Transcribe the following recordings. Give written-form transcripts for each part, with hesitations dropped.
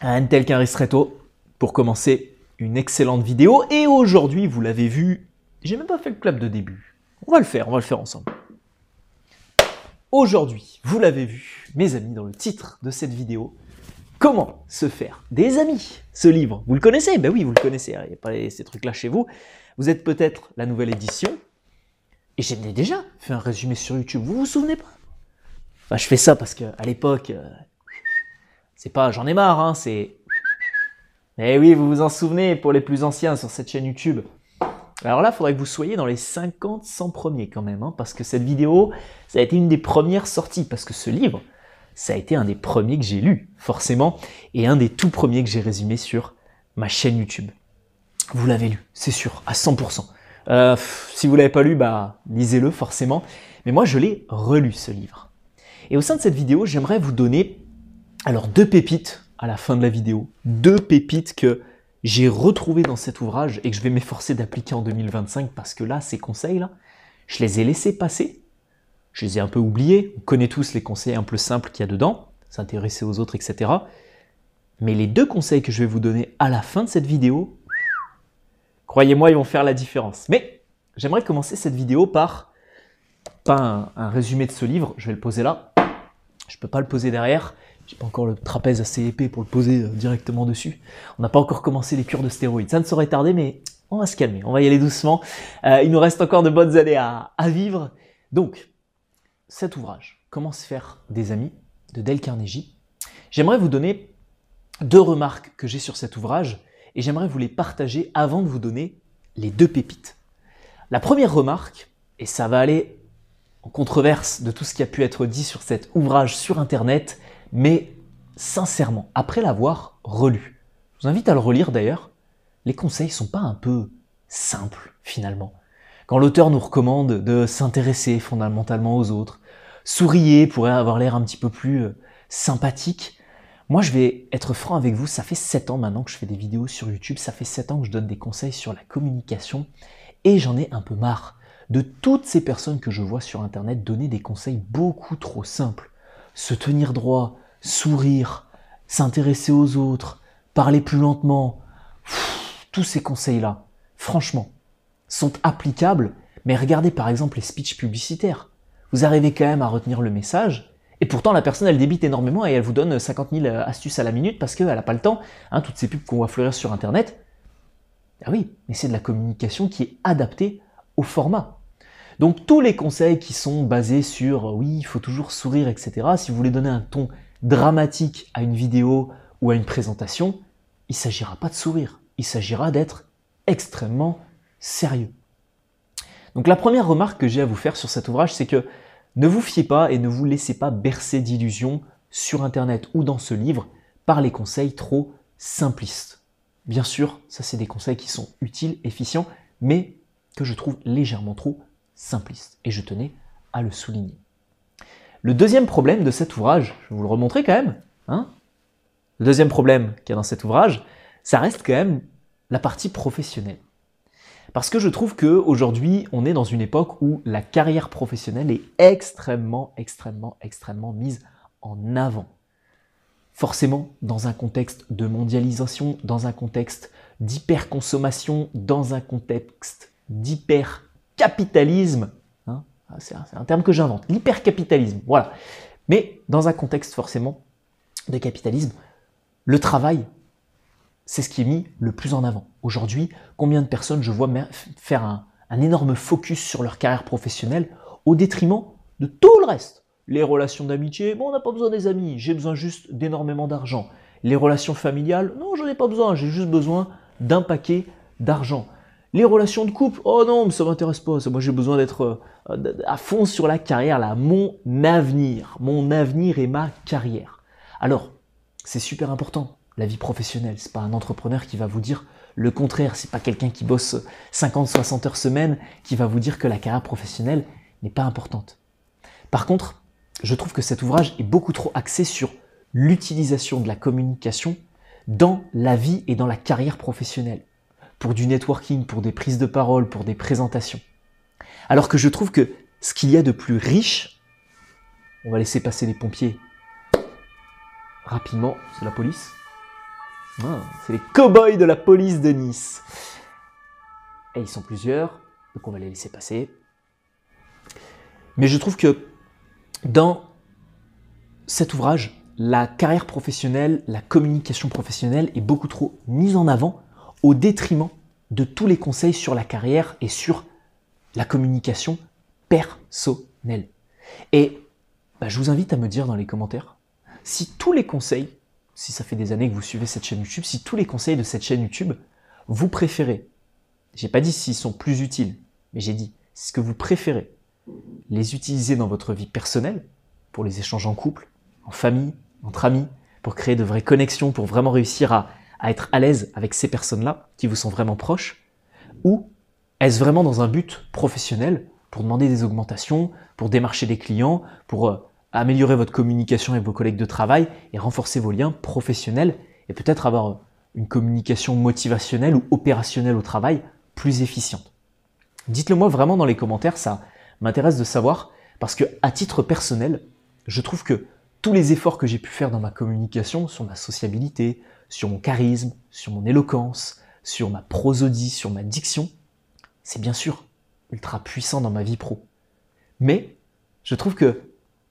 Un tel qu'un ristretto pour commencer une excellente vidéo. Et aujourd'hui, vous l'avez vu, j'ai même pas fait le clap de début. On va le faire ensemble. Aujourd'hui, vous l'avez vu, mes amis, dans le titre de cette vidéo, comment se faire des amis. Ce livre, vous le connaissez? Ben oui, vous le connaissez, il n'y a pas ces trucs-là chez vous. Vous êtes peut-être la nouvelle édition. Et j'ai déjà fait un résumé sur YouTube, vous vous souvenez pas? Enfin, je fais ça parce qu'à l'époque, c'est pas j'en ai marre, hein, c'est... Eh oui, vous vous en souvenez, pour les plus anciens sur cette chaîne YouTube. Alors là, il faudrait que vous soyez dans les 50-100 premiers quand même, hein, parce que cette vidéo, ça a été une des premières sorties, parce que ce livre, ça a été un des premiers que j'ai lu, forcément, et un des tout premiers que j'ai résumé sur ma chaîne YouTube. Vous l'avez lu, c'est sûr, à 100%. Si vous ne l'avez pas lu, bah, lisez-le forcément. Mais moi, je l'ai relu, ce livre. Et au sein de cette vidéo, j'aimerais vous donner alors 2 pépites à la fin de la vidéo. 2 pépites que j'ai retrouvées dans cet ouvrage et que je vais m'efforcer d'appliquer en 2025 parce que là, ces conseils-là, je les ai laissés passer. Je les ai un peu oubliés. On connaît tous les conseils un peu simples qu'il y a dedans, s'intéresser aux autres, etc. Mais les 2 conseils que je vais vous donner à la fin de cette vidéo, croyez-moi, ils vont faire la différence. Mais j'aimerais commencer cette vidéo par pas un résumé de ce livre. Je vais le poser là. Je ne peux pas le poser derrière. J'ai pas encore le trapèze assez épais pour le poser directement dessus. On n'a pas encore commencé les cures de stéroïdes. Ça ne saurait tarder, mais on va se calmer. On va y aller doucement. Il nous reste encore de bonnes années à vivre. Donc, cet ouvrage, Comment se faire des amis, de Dale Carnegie. J'aimerais vous donner 2 remarques que j'ai sur cet ouvrage et j'aimerais vous les partager avant de vous donner les 2 pépites. La première remarque, et ça va aller en controverse de tout ce qui a pu être dit sur cet ouvrage sur Internet, mais sincèrement, après l'avoir relu, je vous invite à le relire d'ailleurs, les conseils ne sont pas un peu simples finalement. Quand l'auteur nous recommande de s'intéresser fondamentalement aux autres, souriez pourrait avoir l'air un petit peu plus sympathique. Moi, je vais être franc avec vous, ça fait 7 ans maintenant que je fais des vidéos sur YouTube, ça fait 7 ans que je donne des conseils sur la communication et j'en ai un peu marre de toutes ces personnes que je vois sur Internet donner des conseils beaucoup trop simples. Se tenir droit, sourire, s'intéresser aux autres, parler plus lentement. Tous ces conseils-là, franchement, sont applicables, mais regardez par exemple les speeches publicitaires. Vous arrivez quand même à retenir le message, et pourtant la personne elle débite énormément et elle vous donne 50 000 astuces à la minute parce qu'elle n'a pas le temps, hein, toutes ces pubs qu'on voit fleurir sur Internet. Ah oui, mais c'est de la communication qui est adaptée au format. Donc tous les conseils qui sont basés sur oui, il faut toujours sourire, etc. Si vous voulez donner un ton dramatique à une vidéo ou à une présentation, il ne s'agira pas de sourire, il s'agira d'être extrêmement sérieux. Donc la première remarque que j'ai à vous faire sur cet ouvrage, c'est que ne vous fiez pas et ne vous laissez pas bercer d'illusions sur Internet ou dans ce livre par les conseils trop simplistes. Bien sûr, ça c'est des conseils qui sont utiles, efficients, mais que je trouve légèrement trop simpliste, et je tenais à le souligner. Le deuxième problème de cet ouvrage, je vais vous le remontrer quand même, hein, le deuxième problème qu'il y a dans cet ouvrage, ça reste quand même la partie professionnelle. Parce que je trouve qu'aujourd'hui, on est dans une époque où la carrière professionnelle est extrêmement mise en avant. Forcément, dans un contexte de mondialisation, dans un contexte d'hyperconsommation, dans un contexte d'hypercapitalisme, hein, c'est un terme que j'invente, l'hypercapitalisme, voilà. Mais dans un contexte forcément de capitalisme, le travail, c'est ce qui est mis le plus en avant. Aujourd'hui, combien de personnes je vois faire un énorme focus sur leur carrière professionnelle au détriment de tout le reste. Les relations d'amitié, bon, on n'a pas besoin des amis, j'ai besoin juste d'énormément d'argent. Les relations familiales, non, j'en ai pas besoin, j'ai juste besoin d'un paquet d'argent. Les relations de couple, oh non, mais ça m'intéresse pas, moi j'ai besoin d'être à fond sur la carrière, là, mon avenir et ma carrière. Alors, c'est super important. La vie professionnelle, c'est pas un entrepreneur qui va vous dire le contraire, c'est pas quelqu'un qui bosse 50-60 heures semaine qui va vous dire que la carrière professionnelle n'est pas importante. Par contre, je trouve que cet ouvrage est beaucoup trop axé sur l'utilisation de la communication dans la vie et dans la carrière professionnelle, pour du networking, pour des prises de parole, pour des présentations. Alors que je trouve que ce qu'il y a de plus riche, on va laisser passer les pompiers rapidement, c'est la police. Ah, c'est les cow-boys de la police de Nice. Et ils sont plusieurs, donc on va les laisser passer. Mais je trouve que dans cet ouvrage, la carrière professionnelle, la communication professionnelle est beaucoup trop mise en avant au détriment de tous les conseils sur la carrière et sur la communication personnelle. Et je vous invite à me dire dans les commentaires si tous les conseils, si ça fait des années que vous suivez cette chaîne YouTube, si tous les conseils de cette chaîne YouTube, vous préférez, j'ai pas dit s'ils sont plus utiles, mais j'ai dit ce que vous préférez les utiliser dans votre vie personnelle, pour les échanges en couple, en famille, entre amis, pour créer de vraies connexions, pour vraiment réussir à être à l'aise avec ces personnes-là qui vous sont vraiment proches, ou est-ce vraiment dans un but professionnel pour demander des augmentations, pour démarcher des clients, pour améliorer votre communication avec vos collègues de travail et renforcer vos liens professionnels et peut-être avoir une communication motivationnelle ou opérationnelle au travail plus efficiente. Dites-le moi vraiment dans les commentaires, ça m'intéresse de savoir parce que à titre personnel, je trouve que tous les efforts que j'ai pu faire dans ma communication, sur ma sociabilité, sur mon charisme, sur mon éloquence, sur ma prosodie, sur ma diction, c'est bien sûr ultra puissant dans ma vie pro. Mais je trouve que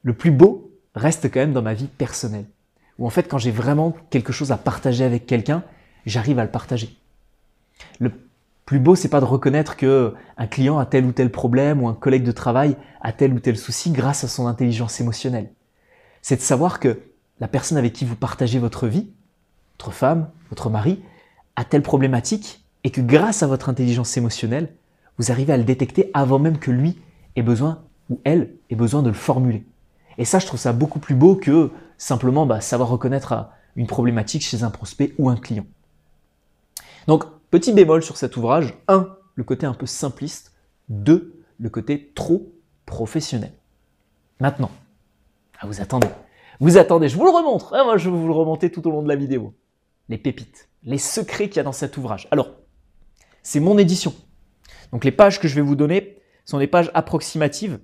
le plus beau reste quand même dans ma vie personnelle. Où en fait, quand j'ai vraiment quelque chose à partager avec quelqu'un, j'arrive à le partager. Le plus beau, c'est pas de reconnaître que un client a tel ou tel problème ou un collègue de travail a tel ou tel souci grâce à son intelligence émotionnelle. C'est de savoir que la personne avec qui vous partagez votre vie, votre femme, votre mari, a telle problématique et que grâce à votre intelligence émotionnelle, vous arrivez à le détecter avant même que lui ait besoin ou elle ait besoin de le formuler. Et ça, je trouve ça beaucoup plus beau que simplement savoir reconnaître une problématique chez un prospect ou un client. Donc, petit bémol sur cet ouvrage, 1, le côté un peu simpliste, 2, le côté trop professionnel. Maintenant, vous attendez, je vous le remontre, moi je vais vous le remonter tout au long de la vidéo. Les pépites, les secrets qu'il y a dans cet ouvrage. Alors, c'est mon édition. Donc les pages que je vais vous donner sont des pages approximatives,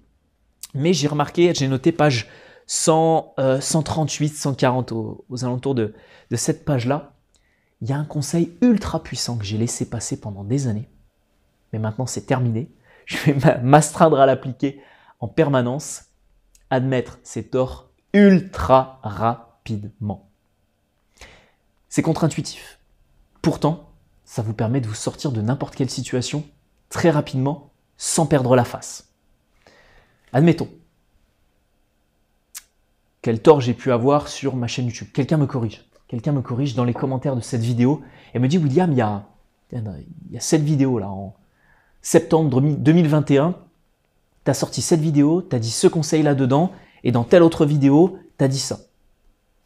mais j'ai remarqué, j'ai noté page 138, 140 aux alentours de cette page-là. Il y a un conseil ultra puissant que j'ai laissé passer pendant des années, mais maintenant c'est terminé. Je vais m'astreindre à l'appliquer en permanence. Admettre ses torts ultra rapidement. C'est contre-intuitif. Pourtant, ça vous permet de vous sortir de n'importe quelle situation très rapidement sans perdre la face. Admettons, quel tort j'ai pu avoir sur ma chaîne YouTube. Quelqu'un me corrige dans les commentaires de cette vidéo et me dit « William, il y a cette vidéo là en septembre 2021, tu as sorti cette vidéo, tu as dit ce conseil là dedans et dans telle autre vidéo, tu as dit ça. »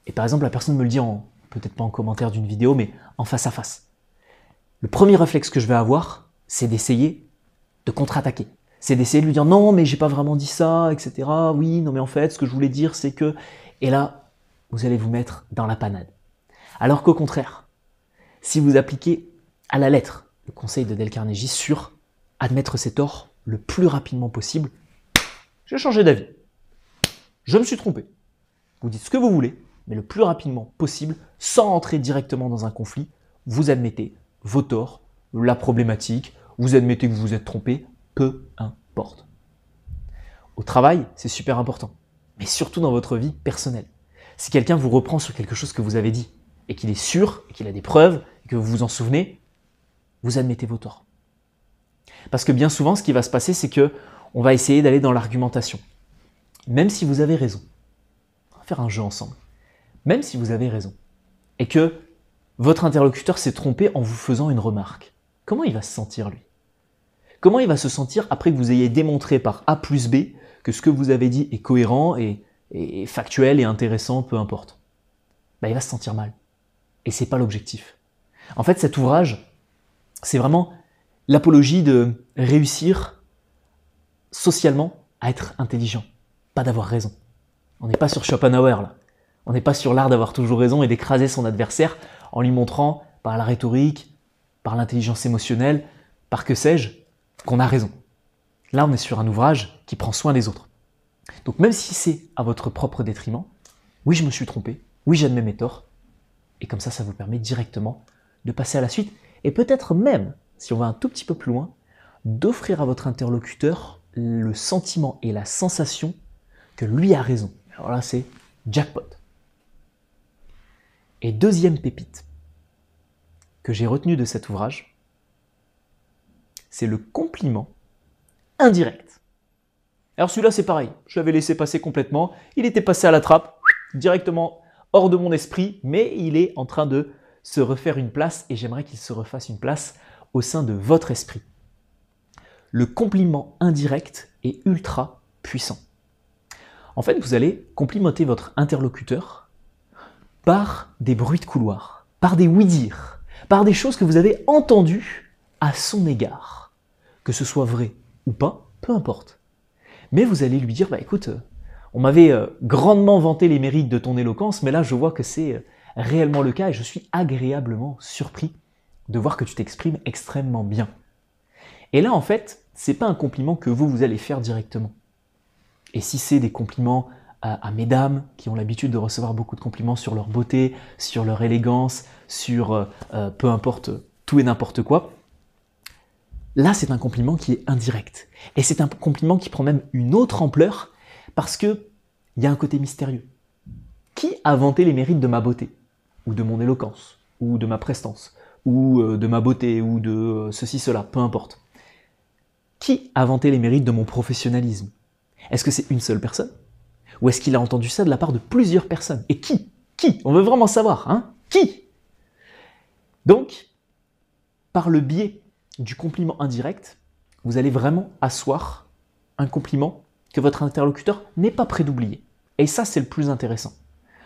Et par exemple, la personne me le dit peut-être pas en commentaire d'une vidéo, mais en face à face. Le premier réflexe que je vais avoir, c'est d'essayer de contre-attaquer. C'est d'essayer de lui dire « Non, mais j'ai pas vraiment dit ça, etc. Oui, non, mais en fait, ce que je voulais dire, c'est que… » Et là, vous allez vous mettre dans la panade. Alors qu'au contraire, si vous appliquez à la lettre le conseil de Dale Carnegie sur admettre ses torts le plus rapidement possible, j'ai changé d'avis. Je me suis trompé. Vous dites ce que vous voulez, mais le plus rapidement possible, sans entrer directement dans un conflit, vous admettez vos torts, la problématique, vous admettez que vous vous êtes trompé, peu importe. Au travail, c'est super important, mais surtout dans votre vie personnelle. Si quelqu'un vous reprend sur quelque chose que vous avez dit, et qu'il est sûr, et qu'il a des preuves, et que vous vous en souvenez, vous admettez vos torts. Parce que bien souvent, ce qui va se passer, c'est que on va essayer d'aller dans l'argumentation. Même si vous avez raison. On va faire un jeu ensemble. Même si vous avez raison. Et que votre interlocuteur s'est trompé en vous faisant une remarque. Comment il va se sentir, lui? Comment il va se sentir après que vous ayez démontré par A plus B que ce que vous avez dit est cohérent et factuel et intéressant, peu importe? Il va se sentir mal. Et c'est pas l'objectif. En fait, cet ouvrage, c'est vraiment l'apologie de réussir socialement à être intelligent, pas d'avoir raison. On n'est pas sur Schopenhauer là. On n'est pas sur l'art d'avoir toujours raison et d'écraser son adversaire en lui montrant par la rhétorique, par l'intelligence émotionnelle, par que sais-je, qu'on a raison. Là, on est sur un ouvrage qui prend soin des autres. Donc même si c'est à votre propre détriment, oui, je me suis trompé, oui, j'admets mes torts, Et comme ça vous permet directement de passer à la suite. Et peut-être même, si on va un tout petit peu plus loin, d'offrir à votre interlocuteur le sentiment et la sensation que lui a raison. Alors là, c'est jackpot. Et deuxième pépite que j'ai retenue de cet ouvrage, c'est le compliment indirect. Alors celui-là, c'est pareil. Je l'avais laissé passer complètement. Il était passé à la trappe, directement hors de mon esprit, mais il est en train de se refaire une place et j'aimerais qu'il se refasse une place au sein de votre esprit. Le compliment indirect est ultra puissant. En fait, vous allez complimenter votre interlocuteur par des bruits de couloir, par des oui-dire, par des choses que vous avez entendues à son égard. Que ce soit vrai ou pas, peu importe. Mais vous allez lui dire, bah écoute, on m'avait grandement vanté les mérites de ton éloquence, mais là je vois que c'est réellement le cas et je suis agréablement surpris de voir que tu t'exprimes extrêmement bien. Et là en fait, c'est pas un compliment que vous allez faire directement. Et si c'est des compliments à mesdames qui ont l'habitude de recevoir beaucoup de compliments sur leur beauté, sur leur élégance, sur peu importe tout et n'importe quoi, là c'est un compliment qui est indirect. Et c'est un compliment qui prend même une autre ampleur parce qu'il y a un côté mystérieux. Qui a vanté les mérites de ma beauté, ou de mon éloquence, ou de ma prestance, ou de ma beauté, ou de ceci, cela, peu importe. Qui a vanté les mérites de mon professionnalisme? Est-ce que c'est une seule personne? Ou est-ce qu'il a entendu ça de la part de plusieurs personnes? Et qui? Qui? On veut vraiment savoir, hein? Qui? Donc, par le biais du compliment indirect, vous allez vraiment asseoir un compliment que votre interlocuteur n'est pas prêt d'oublier. Et ça, c'est le plus intéressant.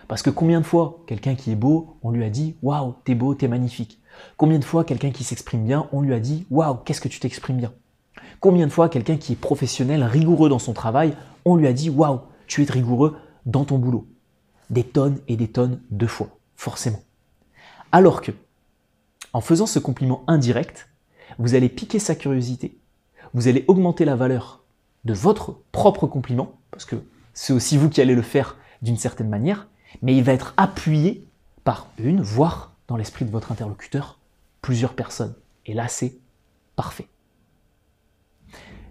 Parce que combien de fois, quelqu'un qui est beau, on lui a dit « Waouh, t'es beau, t'es magnifique ». Combien de fois, quelqu'un qui s'exprime bien, on lui a dit « Waouh, qu'est-ce que tu t'exprimes bien ». Combien de fois, quelqu'un qui est professionnel, rigoureux dans son travail, on lui a dit « Waouh, tu es rigoureux dans ton boulot ». Des tonnes et des tonnes de fois, forcément. Alors que, en faisant ce compliment indirect, vous allez piquer sa curiosité, vous allez augmenter la valeur de votre propre compliment, parce que c'est aussi vous qui allez le faire d'une certaine manière, mais il va être appuyé par une, voire dans l'esprit de votre interlocuteur, plusieurs personnes. Et là, c'est parfait.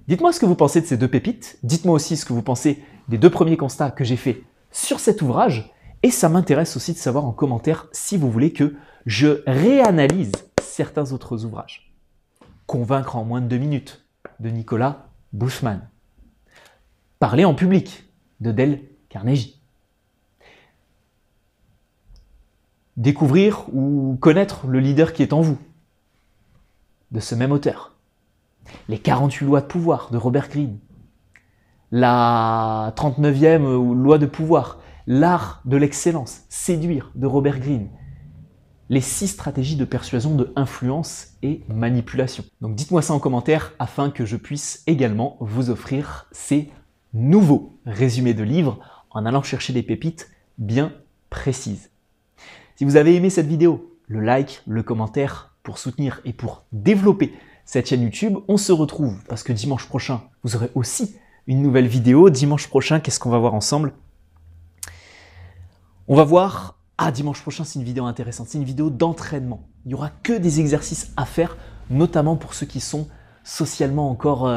Dites-moi ce que vous pensez de ces deux pépites, dites-moi aussi ce que vous pensez des deux premiers constats que j'ai faits sur cet ouvrage, et ça m'intéresse aussi de savoir en commentaire si vous voulez que je réanalyse certains autres ouvrages. Convaincre en moins de 2 minutes, de Nicolas Buschmann. Parler en public, de Dale Carnegie. Découvrir ou connaître le leader qui est en vous, de ce même auteur. Les 48 lois de pouvoir de Robert Greene. La 39e loi de pouvoir, l'art de l'excellence, séduire de Robert Greene. Les 6 stratégies de persuasion, de influence et manipulation. Donc dites-moi ça en commentaire afin que je puisse également vous offrir ces nouveaux résumés de livres en allant chercher des pépites bien précises. Si vous avez aimé cette vidéo, le like, le commentaire pour soutenir et pour développer cette chaîne YouTube, on se retrouve parce que dimanche prochain, vous aurez aussi une nouvelle vidéo. Dimanche prochain, qu'est-ce qu'on va voir ensemble? On va voir... Ah, dimanche prochain, c'est une vidéo intéressante, c'est une vidéo d'entraînement. Il n'y aura que des exercices à faire, notamment pour ceux qui sont socialement encore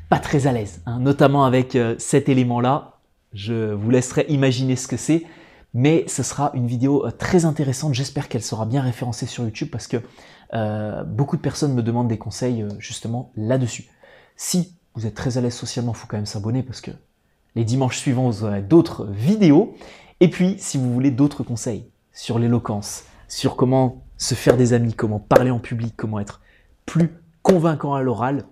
pas très à l'aise, hein, notamment avec cet élément-là. Je vous laisserai imaginer ce que c'est, mais ce sera une vidéo très intéressante. J'espère qu'elle sera bien référencée sur YouTube parce que beaucoup de personnes me demandent des conseils justement là-dessus. Si vous êtes très à l'aise socialement, il faut quand même s'abonner parce que les dimanches suivants, vous aurez d'autres vidéos. Et puis, si vous voulez d'autres conseils sur l'éloquence, sur comment se faire des amis, comment parler en public, comment être plus convaincant à l'oral,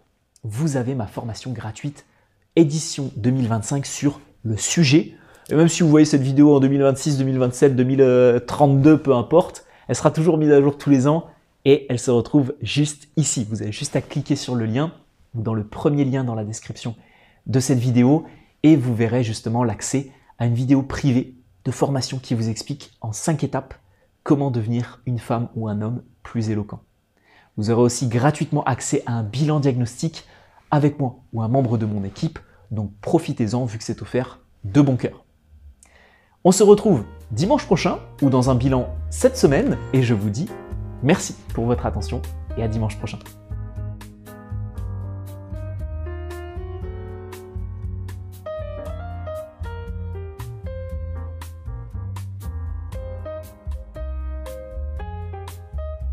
vous avez ma formation gratuite édition 2025 sur le sujet. Et même si vous voyez cette vidéo en 2026, 2027, 2032, peu importe, elle sera toujours mise à jour tous les ans et elle se retrouve juste ici. Vous avez juste à cliquer sur le lien ou dans le premier lien dans la description de cette vidéo et vous verrez justement l'accès à une vidéo privée de formation qui vous explique en 5 étapes comment devenir une femme ou un homme plus éloquent. Vous aurez aussi gratuitement accès à un bilan diagnostic avec moi ou un membre de mon équipe, donc profitez-en vu que c'est offert de bon cœur. On se retrouve dimanche prochain ou dans un bilan cette semaine et je vous dis merci pour votre attention et à dimanche prochain.